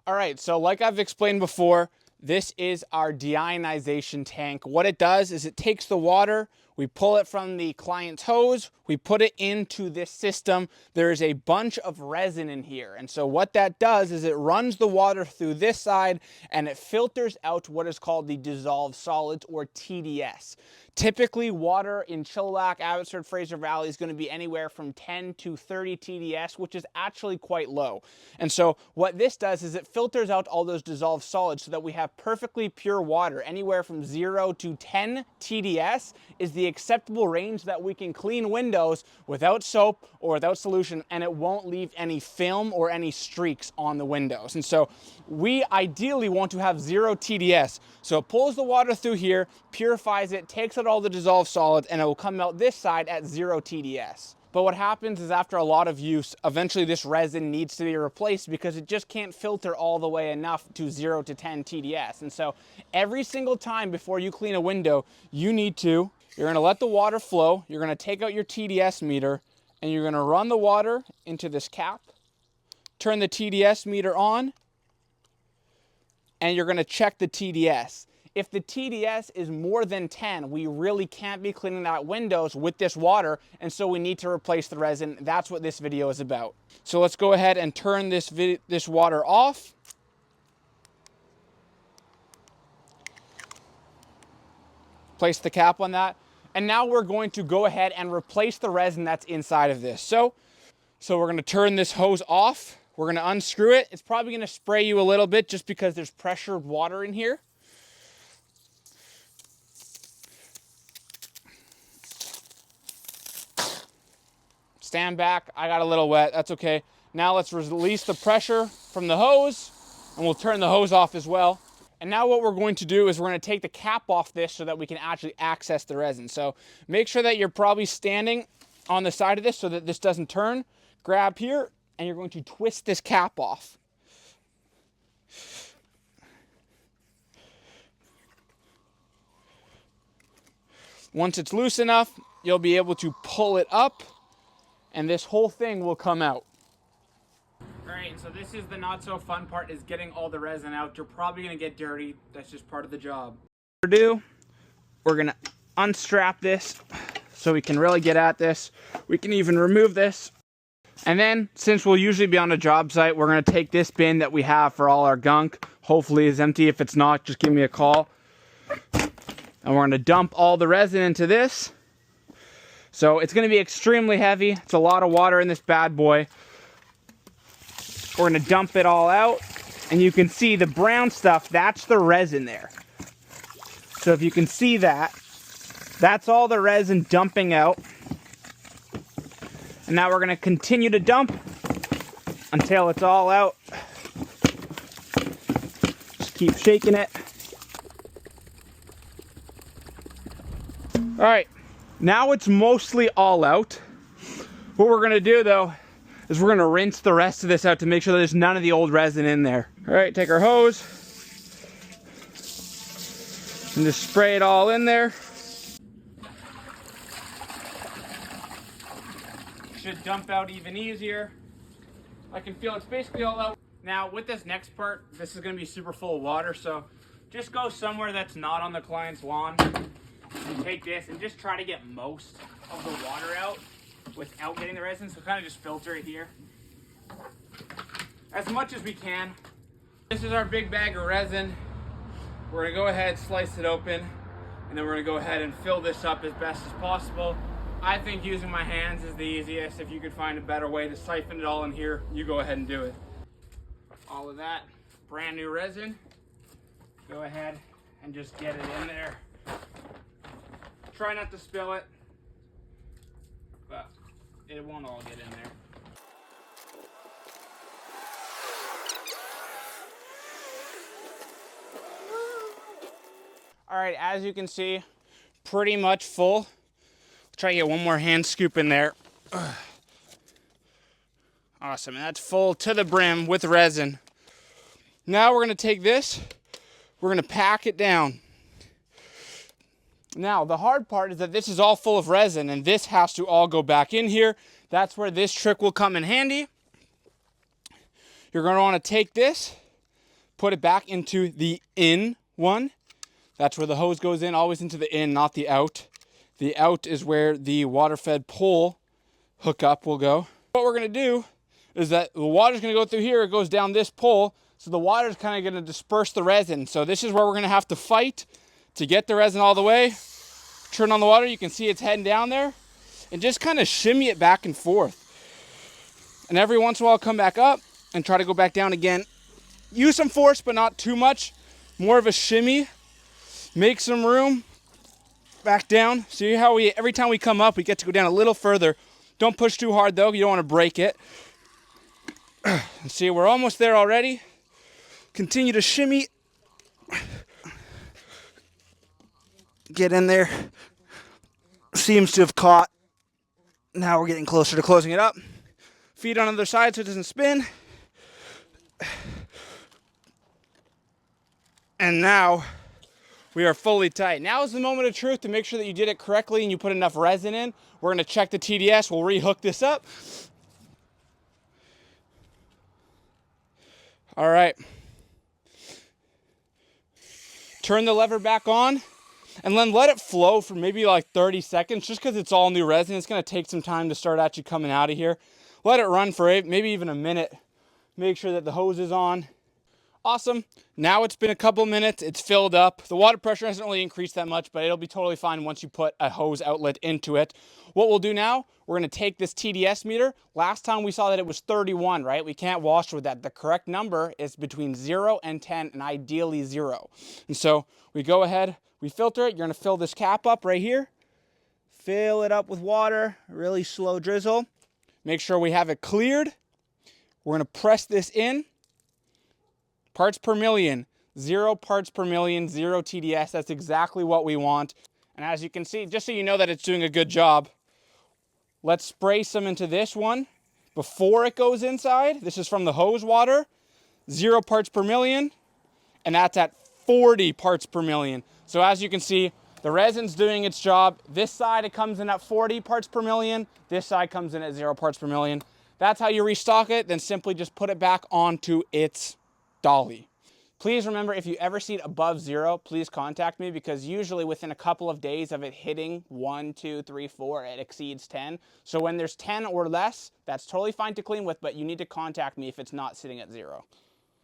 All right, so like I've explained before, this is our deionization tank. What it does is it takes the water, we pull it from the client's hose, we put it into this system. There is a bunch of resin in here. And so what that does is it runs the water through this side and it filters out what is called the dissolved solids, or TDS. Typically, water in Chilliwack, Abbotsford, Fraser Valley is going to be anywhere from 10 to 30 TDS, which is actually quite low. And so what this does is it filters out all those dissolved solids so that we have perfectly pure water. Anywhere from 0 to 10 TDS is the acceptable range that we can clean windows without soap or without solution, and it won't leave any film or any streaks on the windows. And so we ideally want to have 0 TDS. So it pulls the water through here, purifies it, takes out all the dissolved solids, and it will come out this side at 0 TDS. But what happens is after a lot of use, eventually this resin needs to be replaced because it just can't filter all the way enough to 0 to 10 TDS. And so every single time before you clean a window, you're gonna let the water flow, you're gonna take out your TDS meter, and you're gonna run the water into this cap, turn the TDS meter on, and you're gonna check the TDS. If the TDS is more than 10, we really can't be cleaning out windows with this water, and so we need to replace the resin. That's what this video is about. So let's go ahead and turn this water off. Place the cap on that. And now we're going to go ahead and replace the resin that's inside of this. So we're gonna turn this hose off. We're gonna unscrew it. It's probably gonna spray you a little bit just because there's pressured water in here. Stand back, I got a little wet, that's okay. Now let's release the pressure from the hose, and we'll turn the hose off as well. And now what we're going to do is we're going to take the cap off this so that we can actually access the resin. So make sure that you're probably standing on the side of this so that this doesn't turn. Grab here, and you're going to twist this cap off. Once it's loose enough, you'll be able to pull it up, and this whole thing will come out. All right, so this is the not so fun part, is getting all the resin out. You're probably gonna get dirty. That's just part of the job. We're gonna unstrap this so we can really get at this. We can even remove this. And then, since we'll usually be on a job site, we're gonna take this bin that we have for all our gunk. Hopefully it's empty. If it's not, just give me a call. And we're gonna dump all the resin into this. So it's gonna be extremely heavy. It's a lot of water in this bad boy. We're gonna dump it all out, and you can see the brown stuff, that's the resin there. So if you can see that, that's all the resin dumping out. And now we're gonna continue to dump until it's all out. Just keep shaking it. All right, now it's mostly all out. What we're gonna do though, is we're gonna rinse the rest of this out to make sure that there's none of the old resin in there. All right, take our hose and just spray it all in there. Should dump out even easier. I can feel it's basically all out. Now with this next part, this is gonna be super full of water, so just go somewhere that's not on the client's lawn. And take this and just try to get most of the water out without getting the resin, so kind of just filter it here as much as we can. This is our big bag of resin. We're gonna go ahead, slice it open, and then we're gonna go ahead and fill this up as best as possible. I think using my hands is the easiest. If you could find a better way to siphon it all in here, you go ahead and do it. All of that brand new resin, go ahead and just get it in there. Try not to spill it, but it won't all get in there. All right, as you can see, pretty much full. Try to get one more hand scoop in there. Awesome, and that's full to the brim with resin. Now we're gonna take this, we're gonna pack it down. Now, the hard part is that this is all full of resin, and this has to all go back in here. That's where this trick will come in handy. You're gonna wanna take this, put it back into the in one. That's where the hose goes in, always into the in, not the out. The out is where the water-fed pole hookup will go. What we're gonna do is that the water's gonna go through here, it goes down this pole, so the water's kind of gonna disperse the resin. So this is where we're gonna have to fight to get the resin all the way. Turn on the water, you can see it's heading down there, and just kind of shimmy it back and forth. And every once in a while, come back up and try to go back down again. Use some force, but not too much. More of a shimmy. Make some room. Back down. See how every time we come up, we get to go down a little further. Don't push too hard though, you don't want to break it. See, we're almost there already. Continue to shimmy. Get in there. Seems to have caught. Now we're getting closer to closing it up. Feet on the other side so it doesn't spin. And now we are fully tight. Now is the moment of truth to make sure that you did it correctly and you put enough resin in. We're gonna check the TDS, we'll rehook this up. All right. Turn the lever back on and then let it flow for maybe like 30 seconds, just because it's all new resin. It's gonna take some time to start actually coming out of here. Let it run for maybe even a minute. Make sure that the hose is on. Awesome. Now it's been a couple minutes, it's filled up. The water pressure hasn't really increased that much, but it'll be totally fine once you put a hose outlet into it. What we'll do now, we're gonna take this TDS meter. Last time we saw that it was 31, right? We can't wash with that. The correct number is between 0 and 10, and ideally 0. And so we go ahead, we filter it. You're gonna fill this cap up right here. Fill it up with water, really slow drizzle. Make sure we have it cleared. We're gonna press this in. Parts per million, 0 parts per million, 0 TDS. That's exactly what we want. And as you can see, just so you know that it's doing a good job, let's spray some into this one before it goes inside. This is from the hose water, 0 parts per million, and that's at 40 parts per million. So as you can see, the resin's doing its job. This side, it comes in at 40 parts per million. This side comes in at 0 parts per million. That's how you restock it. Then simply just put it back onto its dolly. Please remember, if you ever see it above 0, please contact me, because usually within a couple of days of it hitting 1, 2, 3, 4, it exceeds 10. So when there's 10 or less, that's totally fine to clean with, but you need to contact me if it's not sitting at 0.